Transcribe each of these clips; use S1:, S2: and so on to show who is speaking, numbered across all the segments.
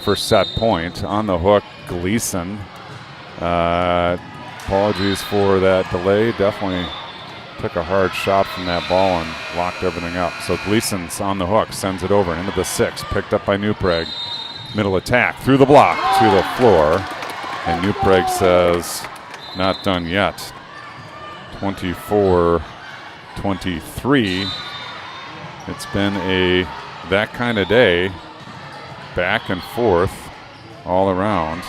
S1: For set point on the hook, Gleason. Apologies for that delay. Definitely took a hard shot from that ball and locked everything up. So Gleason's on the hook, sends it over into the 6, picked up by New Prague. Middle attack through the block to the floor, and New Prague says not done yet. 24-23. It's been that kind of day. Back and forth all around.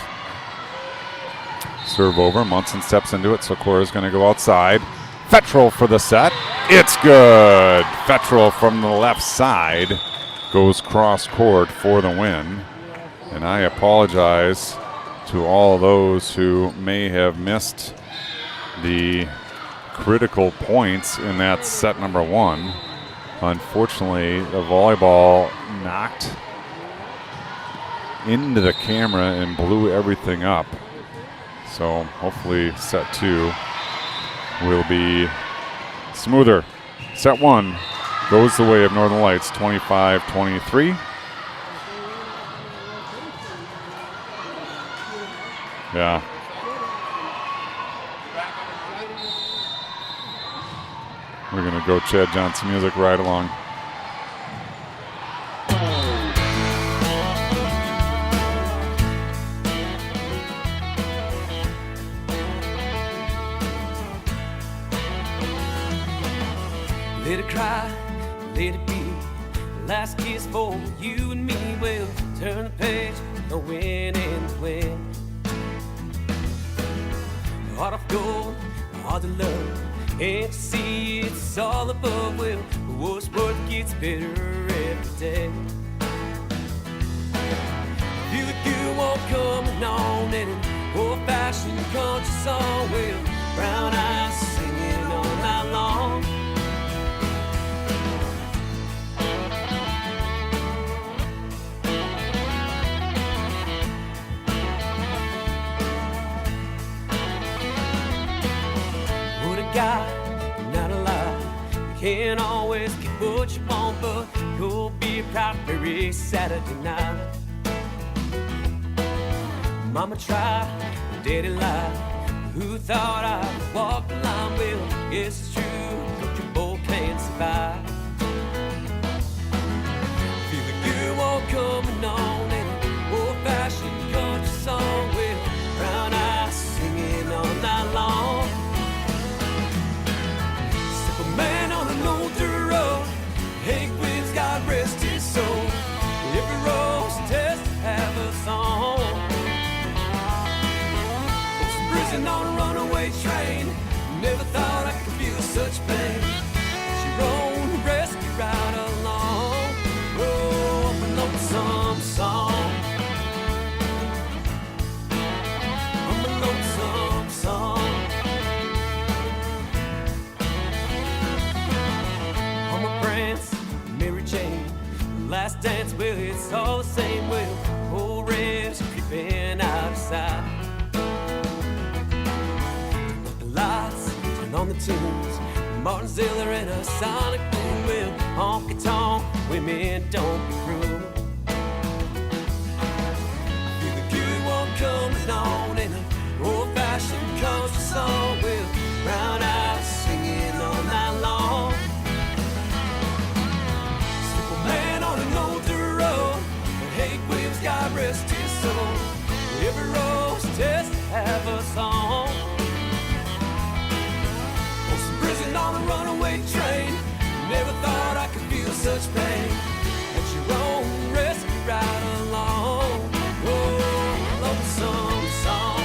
S1: Serve over. Munson steps into it. Sokora's going to go outside. Fettrell for the set. It's good. Fettrell from the left side goes cross court for the win. And I apologize to all those who may have missed the critical points in that set number 1. Unfortunately, the volleyball knocked into the camera and blew everything up. So hopefully set 2 will be smoother. Set 1 goes the way of Northern Lights, 25-23. Yeah. We're going to go Chad Johnson music right along.
S2: Let it cry, let it be. Last kiss for you and me. We'll turn the page, the win and the win. Heart of gold, heart of love. Can't you see it's all above? Well, what's worth gets better every day. Feel the good won't coming on and an old-fashioned country song. Well, brown eyes singing all night long. God, not a lie. You can't always get what you want, but you'll be proud every Saturday night. Mama tried, daddy lied. Who thought I'd walk the line? Well, yes, it's true, but you both can't survive. Feel the good walk coming on and an old-fashioned country song. Well, brown eyes singing all night long. Man on an older road, Hank Williams, God rest his soul. Every road's a test to have a song. Was prison on a runaway train. Never thought I could feel such pain. She rode a rescue ride along. Oh, I'm a lonesome song. I'm a lonesome song. Mary Jane, last dance, well, it's all the same. Well, old reds creeping out of sight. Turn up the lights, turn on the tunes. Martin Ziller and a sonic boom. Well, honky tonk, women don't be cruel. Feel the good one coming on in an old-fashioned country song. Well, brown eyes singing all night long. Man on an older road, Hank Williams, God rest his soul. Every road's a test to have a song. Was in prison on a runaway train. Never thought I could feel such pain. At your own rescue ride along. Oh, lonesome song.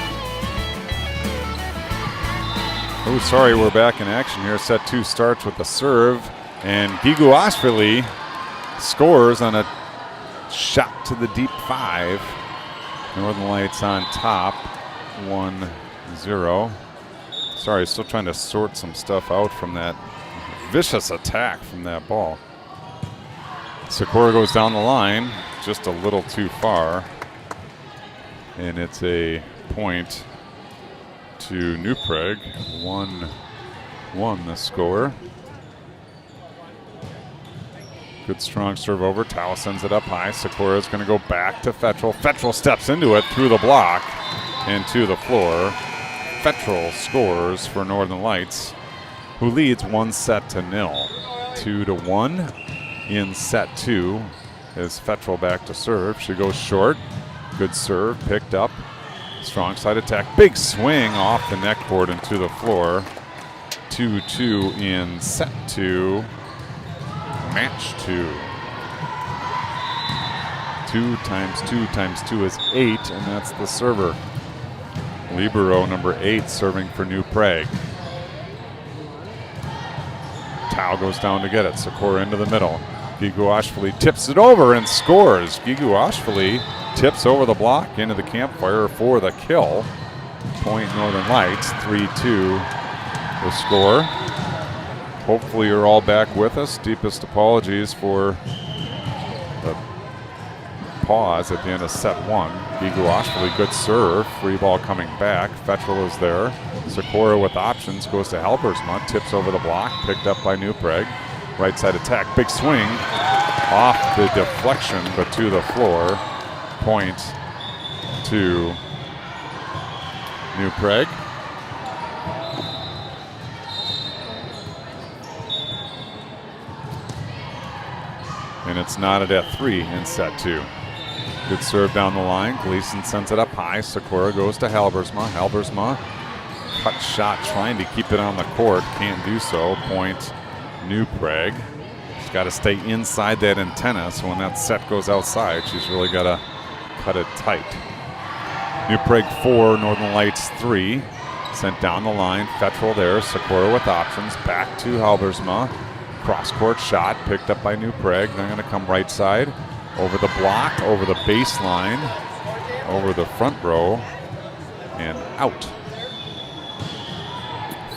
S1: Oh, sorry, we're back in action here. Set 2 starts with the serve And Giguashvili scores on a shot to the deep 5. Northern Lights on top, 1-0. Sorry, still trying to sort some stuff out from that vicious attack from that ball. Sikora goes down the line, just a little too far. And it's a point to New Prague, 1-1 the score. Good strong serve over. Tao sends it up high. Sikora's going to go back to Fettrell. Fettrell steps into it through the block and to the floor. Fettrell scores for Northern Lights, who leads 1-0. 2-1 in set 2 as Fettrell back to serve. She goes short. Good serve, picked up. Strong side attack. Big swing off the neckboard and to the floor. 2-2 in set 2. Match 2. 2 times 2 times 2 is 8, and that's the server. Libero number 8 serving for New Prague. Tao goes down to get it. Sikora into the middle. Giguashvili tips it over and scores. Giguashvili tips over the block into the campfire for the kill. Point Northern Lights, 3-2 the score. Hopefully you're all back with us. Deepest apologies for the pause at the end of set 1. Giguashvili, good serve. Free ball coming back. Fettrell is there. Sikora with options, goes to Halbersma, tips over the block, picked up by New Prague. Right side attack, big swing. Off the deflection, but to the floor. Point to New Prague. And it's knotted at 3 in set 2. Good serve down the line. Gleason sends it up high. Sikora goes to Halbersma. Halbersma, cut shot, trying to keep it on the court. Can't do so. Point New Prague. She's got to stay inside that antenna, so when that set goes outside, she's really got to cut it tight. New Prague 4, Northern Lights 3. Sent down the line. Fettrell there. Sikora with options. Back to Halbersma. Cross-court shot picked up by New Prague. They're going to come right side. Over the block, over the baseline, over the front row, and out.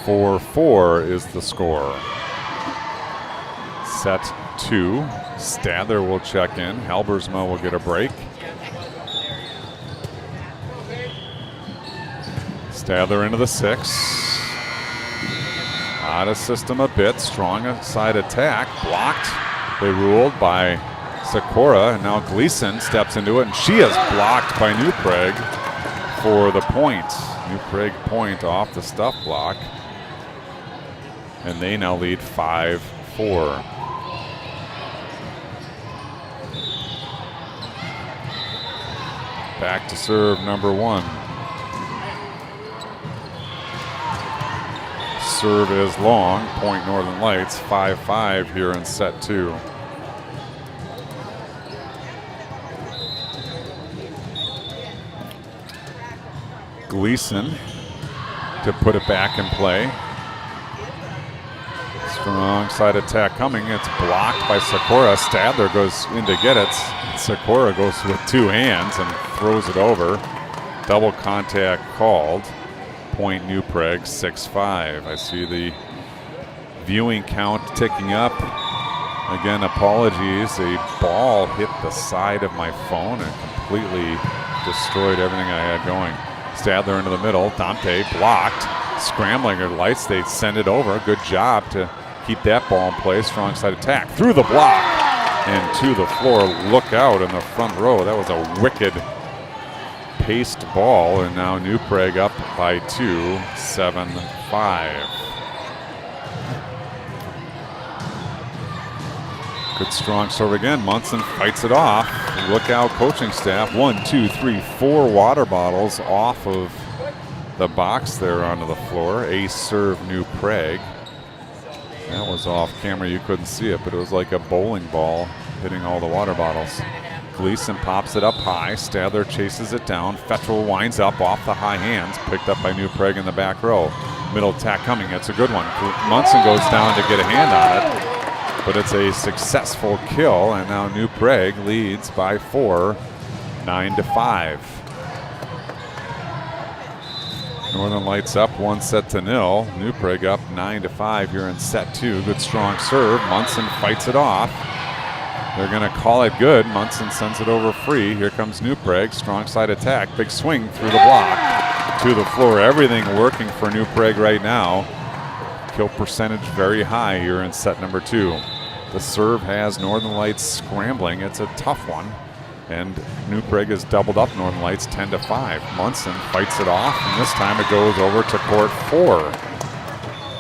S1: 4-4 is the score. Set 2. Stadler will check in. Halbersma will get a break. Stadler into the 6. Out of system a bit. Strong side attack. Blocked. They ruled by Sikora, and now Gleason steps into it, and she is blocked by New Prague for the point. New Prague point off the stuff block, and they now lead 5-4. Back to serve number 1. Serve is long. Point Northern Lights, 5-5 here in set 2. Gleason to put it back in play. Strong side attack coming. It's blocked by Sikora. Stadler goes in to get it. Sikora goes with 2 hands and throws it over. Double contact called. Point New Prague, 6-5. I see the viewing count ticking up. Again, apologies. A ball hit the side of my phone and completely destroyed everything I had going. Stadler into the middle. Dante blocked. Scrambling her lights. They send it over. Good job to keep that ball in play. Strong side attack through the block and to the floor. Look out in the front row. That was a wicked paced ball, and now New Prague up by 2, 7-5. Good strong serve again. Munson fights it off. Look out, coaching staff. 1, 2, 3, 4 water bottles off of the box there onto the floor. Ace serve New Prague. That was off camera. You couldn't see it, but it was like a bowling ball hitting all the water bottles. Gleason pops it up high. Stadler chases it down. Fettrell winds up off the high hands. Picked up by New Prague in the back row. Middle attack coming. It's a good one. Munson goes down to get a hand on it. but it's a successful kill, and now New Prague leads by 4, 9-5. Northern Lights up 1-0. New Prague up 9-5 here in set 2. Good strong serve. Munson fights it off. They're going to call it good. Munson sends it over free. Here comes New Prague. Strong side attack. Big swing through the block to the floor. Everything working for New Prague right now. Kill percentage very high here in set number 2. The serve has Northern Lights scrambling. It's a tough one. And New Prague has doubled up Northern Lights 10-5. Munson fights it off, and this time it goes over to court 4.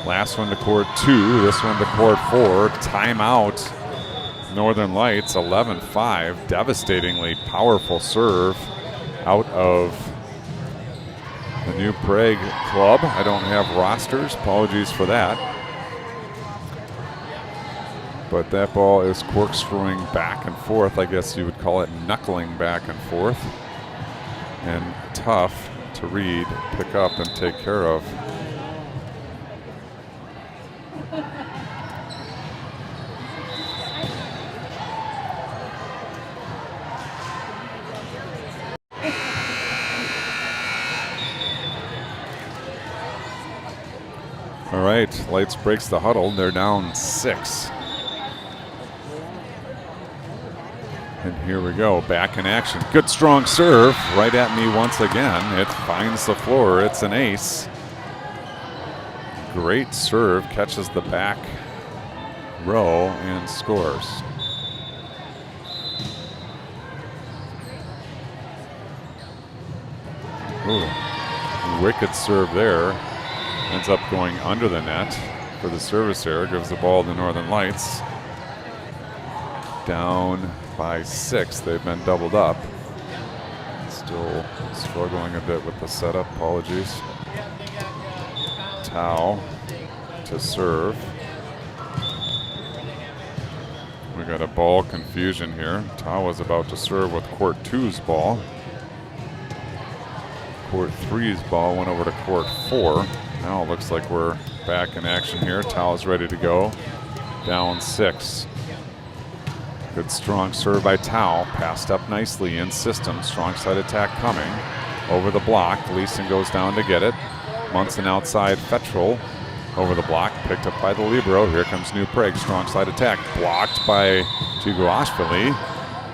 S1: Last one to court 2, this one to court 4. Timeout. Northern Lights 11-5. Devastatingly powerful serve out of the New Prague club. I don't have rosters. Apologies for that. But that ball is corkscrewing back and forth. I guess you would call it knuckling back and forth. And tough to read, pick up, and take care of. All right, Lights breaks the huddle. They're down 6. And here we go, back in action. Good strong serve, right at me once again. It finds the floor, it's an ace. Great serve, catches the back row and scores. Ooh, wicked serve there. Ends up going under the net for the service error, gives the ball to Northern Lights. Down by 6. They've been doubled up. Still struggling a bit with the setup. Apologies. Tao to serve. We got a ball confusion here. Tao was about to serve with court 2's ball. Court 3's ball went over to court 4. Now it looks like we're back in action here. Tao is ready to go. Down 6. Good strong serve by Tao. Passed up nicely in system. Strong side attack coming. Over the block. Gleason goes down to get it. Munson outside Fettrell. Over the block. Picked up by the libero. Here comes New Prague. Strong side attack. Blocked by Tuguashvili.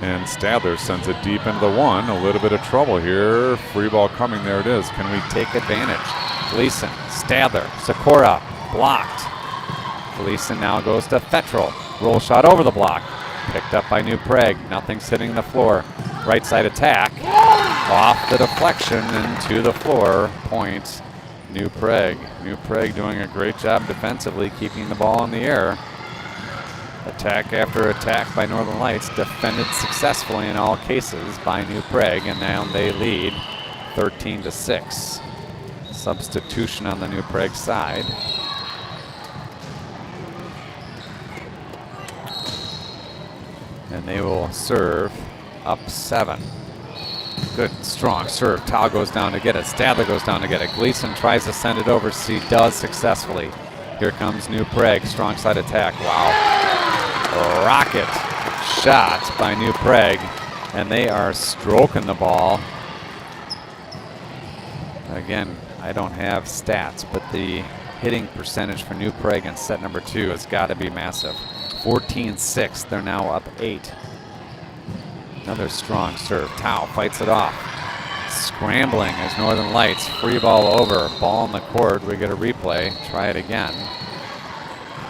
S1: And Stadler sends it deep into the 1. A little bit of trouble here. Free ball coming. There it is. Can we take advantage? Gleason. Stadler. Sikora. Blocked. Gleason now goes to Fettrell. Roll shot over the block. Picked up by New Prague. Nothing sitting the floor. Right side attack. Off the deflection and to the floor. Point New Prague. New Prague doing a great job defensively, keeping the ball in the air. Attack after attack by Northern Lights. Defended successfully in all cases by New Prague. And now they lead 13-6. Substitution on the New Prague side. And they will serve up 7. Good, strong serve. Tao goes down to get it. Stadler goes down to get it. Gleason tries to send it over. He does successfully. Here comes New Prague. Strong side attack. Wow. Rocket shot by New Prague. And they are stroking the ball. Again, I don't have stats, but the hitting percentage for New Prague in set number 2 has got to be massive. 14-6. They're now up 8. Another strong serve. Tao fights it off. Scrambling as Northern Lights. Free ball over. Ball in the court. We get a replay. Try it again.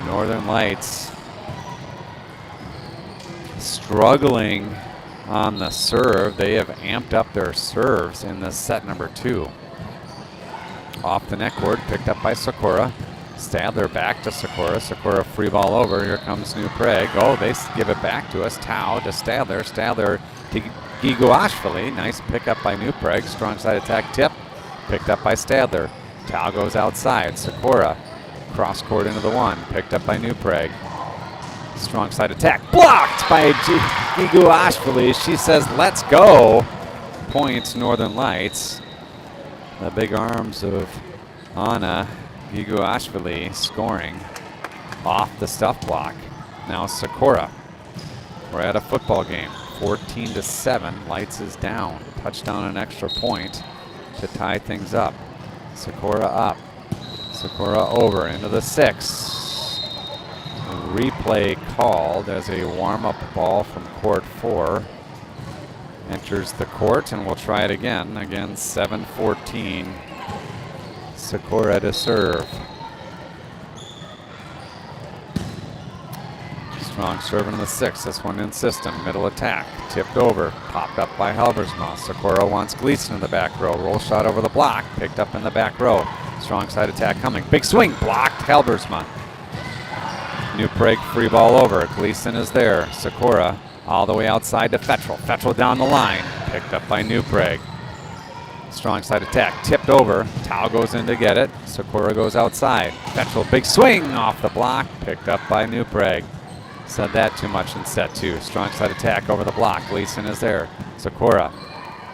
S1: Northern Lights struggling on the serve. They have amped up their serves in this set number 2. Off the net court. Picked up by Sikora. Stadler back to Sikora. Sikora free ball over. Here comes New Prague. Oh, they give it back to us. Tao to Stadler. Stadler to Giguashvili. Nice pickup by New Prague. Strong side attack tip. Picked up by Stadler. Tao goes outside. Sikora cross court into the 1. Picked up by New Prague. Strong side attack. Blocked by Giguashvili. She says, let's go. Points Northern Lights. The big arms of Anna Giguashvili scoring off the stuff block.
S3: Now Sikora. We're at a football game. 14-7. Lights is down. Touchdown and extra point to tie things up. Sikora up. Sikora over into the 6. Replay called as a warm-up ball from court 4. Enters the court, and we'll try it again. Again, 7-14. Sikora to serve. Strong serving in the 6. This one in system. Middle attack. Tipped over. Popped up by Halbersma. Sikora wants Gleason in the back row. Roll shot over the block. Picked up in the back row. Strong side attack coming. Big swing. Blocked. Halbersma. New Prague free ball over. Gleason is there. Sikora all the way outside to Fettrell. Fettrell down the line. Picked up by New Prague. Strong side attack. Tipped over. Tao goes in to get it. Sikora goes outside. Fettrell. Big swing off the block. Picked up by New Prague. Said that too much in set 2. Strong side attack over the block. Gleason is there. Sikora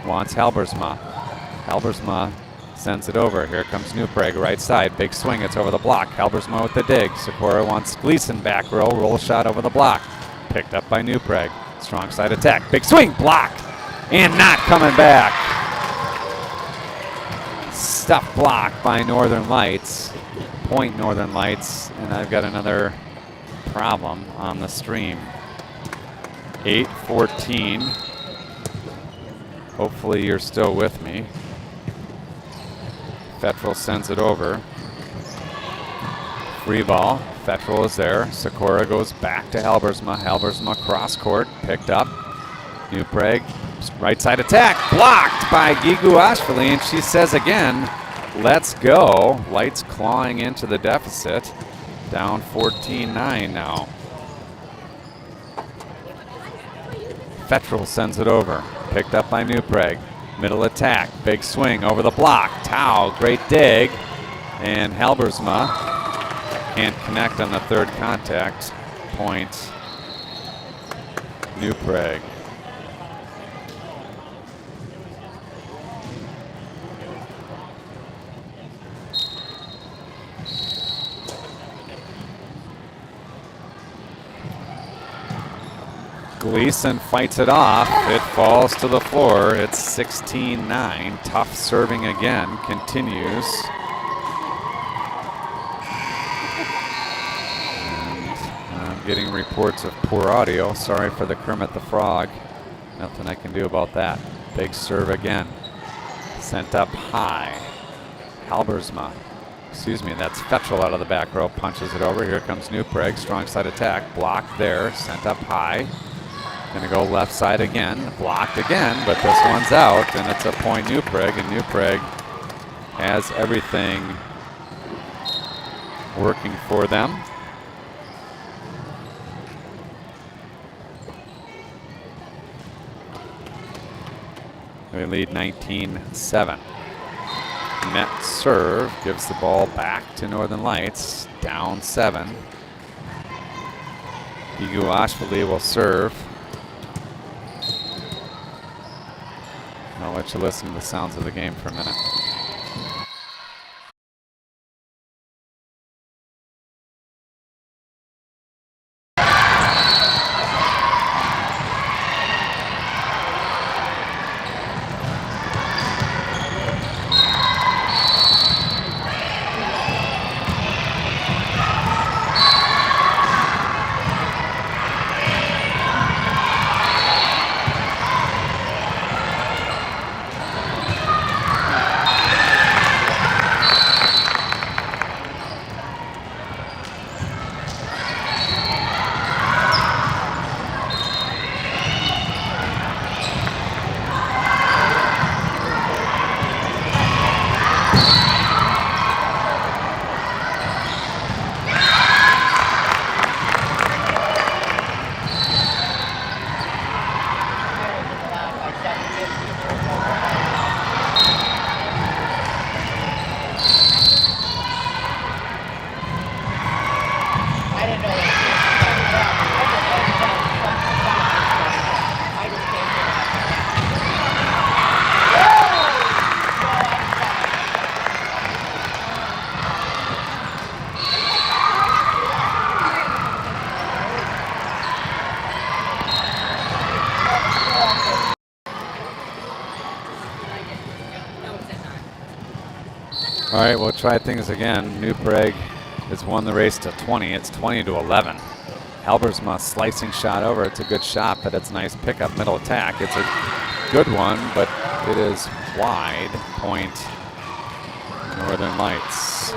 S3: wants Halbersma. Halbersma sends it over. Here comes New Prague, right side. Big swing. It's over the block. Halbersma with the dig. Sikora wants Gleason back row. Roll shot over the block. Picked up by New Prague. Strong side attack. Big swing. Blocked. And not coming back. Stuff blocked by Northern Lights. Point Northern Lights. And I've got another problem on the stream. 8-14. Hopefully you're still with me. Fettrell sends it over. Free ball. Fettrell is there. Sikora goes back to Halbersma. Halbersma cross court. Picked up. New Prague. Right side attack. Blocked by Gigu Ashvili. And she says again, let's go. Lights clawing into the deficit. Down 14-9 now. Fettrell sends it over. Picked up by New Prague. Middle attack. Big swing over the block. Tao, great dig. And Halbersma can't connect on the third contact. Point New Prague. Gleason fights it off. It falls to the floor. It's 16-9. Tough serving again. Continues. And I'm getting reports of poor audio. Sorry for the Kermit the Frog. Nothing I can do about that. Big serve again. Sent up high. Halbersma. Excuse me, that's Fettrell out of the back row. Punches it over. Here comes New Prague. Strong side attack. Blocked there. Sent up high. Going to go left side again. Blocked again, but this one's out, and it's a point New Prague, and New Prague has everything working for them. They lead 19-7. Net serve gives the ball back to Northern Lights, down 7. Gigu Ashvili will serve. I'll let you listen to the sounds of the game for a minute. All right, we'll try things again. New Prague has won the race to 20. It's 20-11. Halbersma slicing shot over. It's a good shot, but it's a nice pickup, middle attack. It's a good one, but it is wide. Point Northern Lights.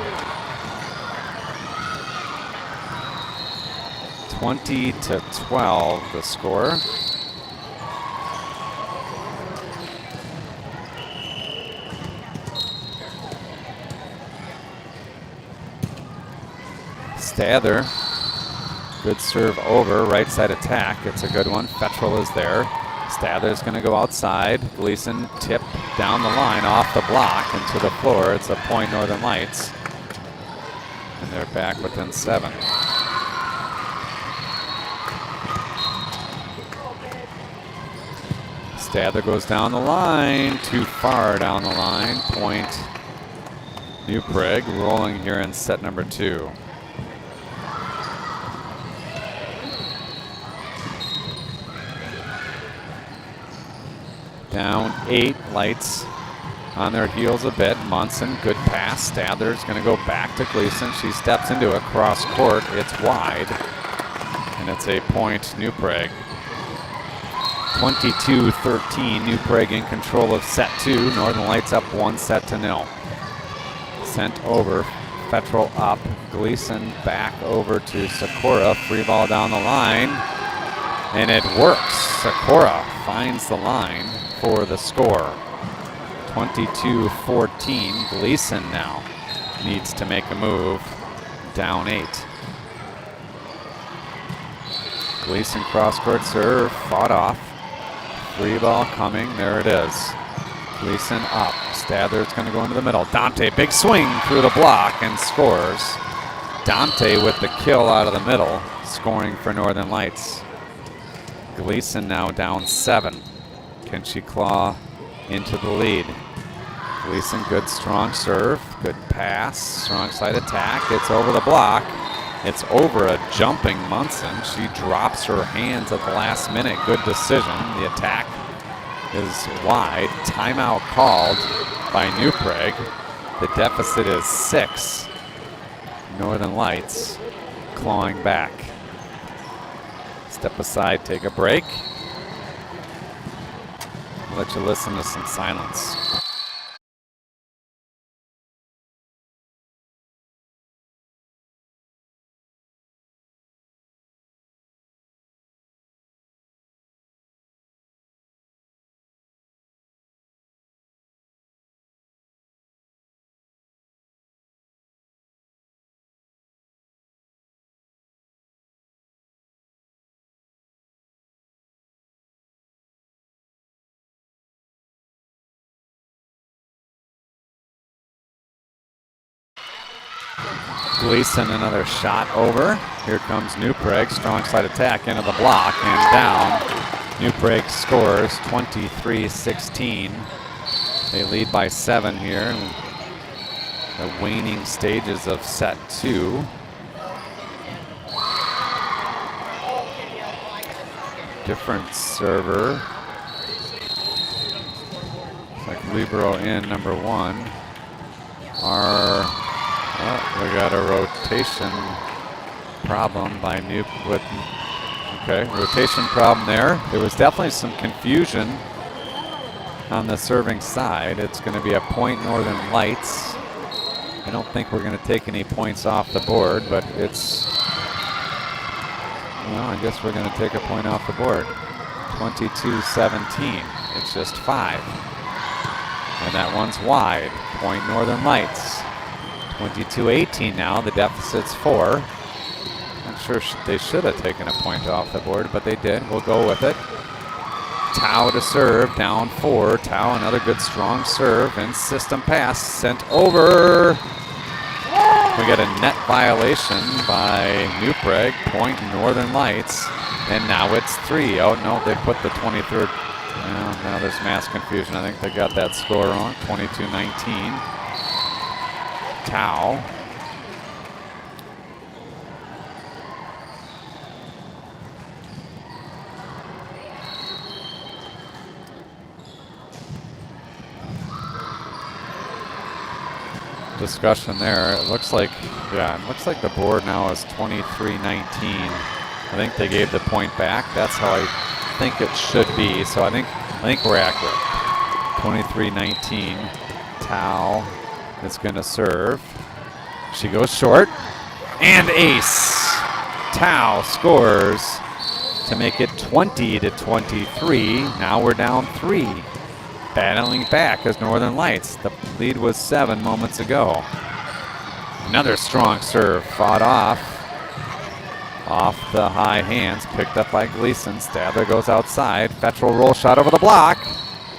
S3: 20-12 the score. Stather, good serve over, right side attack. It's a good one. Fettrell is there. Stather's going to go outside. Gleason tip down the line off the block into the floor. It's a point Northern Lights. And they're back within 7. Stather goes down the line, too far down the line. Point New Prague, rolling here in set number 2. Down 8, Lights on their heels a bit. Munson, good pass. Stather's going to go back to Gleason. She steps into it, cross court. It's wide, and it's a point New Prague. 22-13, New Prague in control of set 2. Northern Lights up 1-0. Sent over, Fettrell up. Gleason back over to Sakura. Free ball down the line, and it works. Sakura finds the line for the score. 22-14. Gleason now needs to make a move. Down 8. Gleason cross-court serve, fought off. Free ball coming, there it is. Gleason up. Stather's going to go into the middle. Dante, big swing through the block and scores. Dante with the kill out of the middle, scoring for Northern Lights. Gleason now down 7. Can she claw into the lead? Gleason, good strong serve, good pass, strong side attack. It's over the block. It's over a jumping Munson. She drops her hands at the last minute. Good decision. The attack is wide. Timeout called by New Prague. The deficit is 6. Northern Lights clawing back. Step aside, take a break. I'll let you listen to some silence. Gleason, another shot over. Here comes New Prague. Strong side attack into the block and down. New Prague scores 23-16. They lead by 7 here in the waning stages of set 2. Different server. Looks like libero in number 1. We got a rotation problem by rotation problem there. There was definitely some confusion on the serving side. It's going to be a point Northern Lights. I don't think we're going to take any points off the board, but I guess we're going to take a point off the board. 22-17. It's just 5. And that one's wide. Point Northern Lights. 22-18 now. The deficit's 4. I'm sure they should have taken a point off the board, but they did. We'll go with it. Tao to serve, down 4. Tao, another good strong serve, and system pass sent over. We got a net violation by New Prague, point Northern Lights, and now it's 3. Oh no, they put the 23rd. Now there's mass confusion. I think they got that score wrong. 22-19. Tao. discussion there. It looks like, it looks like the board now is 23-19. I think they gave the point back. That's how I think it should be. So I think we're accurate. 23-19. Tao is going to serve. She goes short and ace. Tao scores to make it 20-23. Now we're down 3. Battling back as Northern Lights. The lead was 7 moments ago. Another strong serve fought off the high hands, picked up by Gleason. Stadler goes outside. Fetchel roll shot over the block.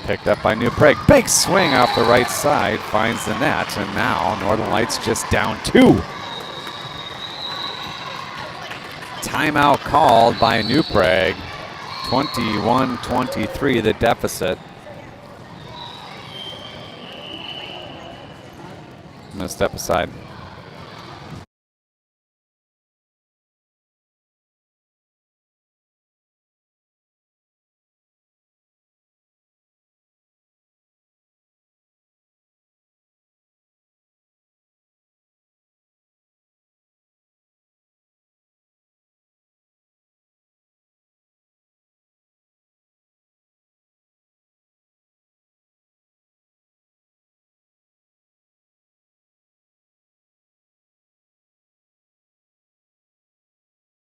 S3: Picked up by New Prague. Big swing off the right side, finds the net, and now Northern Lights just down 2. Timeout called by New Prague. 21-23 the deficit. I'm going to step aside.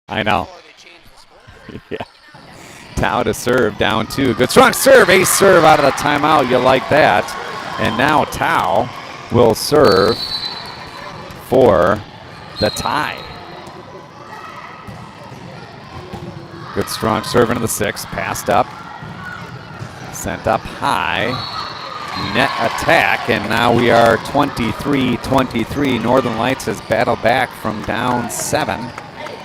S3: I know. Yeah. Tao to serve, down 2. Good strong serve, ace serve out of the timeout. You like that. And now Tao will serve for the tie. Good strong serve into the 6, passed up. Sent up high. Net attack, and now we are 23-23. Northern Lights has battled back from down 7.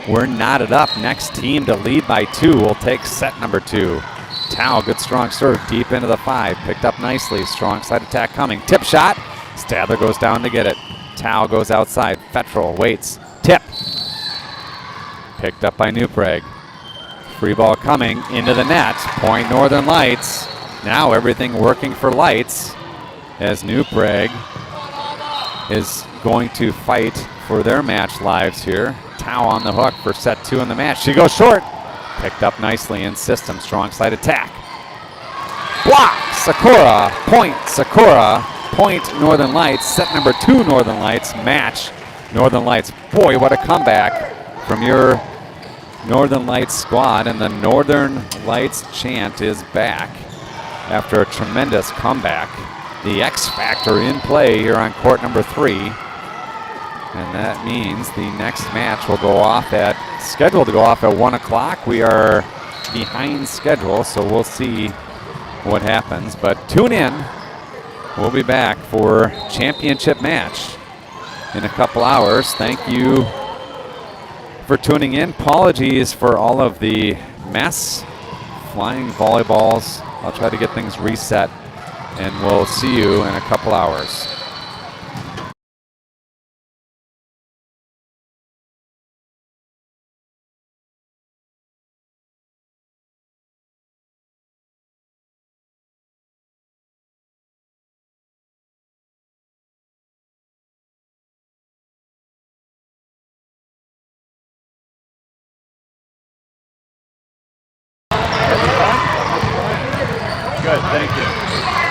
S3: We're knotted up. Next team to lead by 2 will take set number 2. Tao, good strong serve deep into the 5. Picked up nicely. Strong side attack coming. Tip shot. Stadler goes down to get it. Tao goes outside. Fetchel waits. Tip. Picked up by New Prague. Free ball coming into the net. Point Northern Lights. Now everything working for Lights as New Prague is going to fight for their match lives here. Tao on the hook for set 2 in the match. She goes short. Picked up nicely in system. Strong side attack. Block. Sakura. Point. Sakura. Point Northern Lights. Set number 2 Northern Lights. Match Northern Lights. Boy, what a comeback from your Northern Lights squad. And the Northern Lights chant is back after a tremendous comeback. The X Factor in play here on court number 3. And that means the next match will go off scheduled to go off at 1 o'clock. We are behind schedule, so we'll see what happens. But tune in. We'll be back for championship match in a couple hours. Thank you for tuning in. Apologies for all of the mess. Flying volleyballs. I'll try to get things reset, and we'll see you in a couple hours. Good, thank you.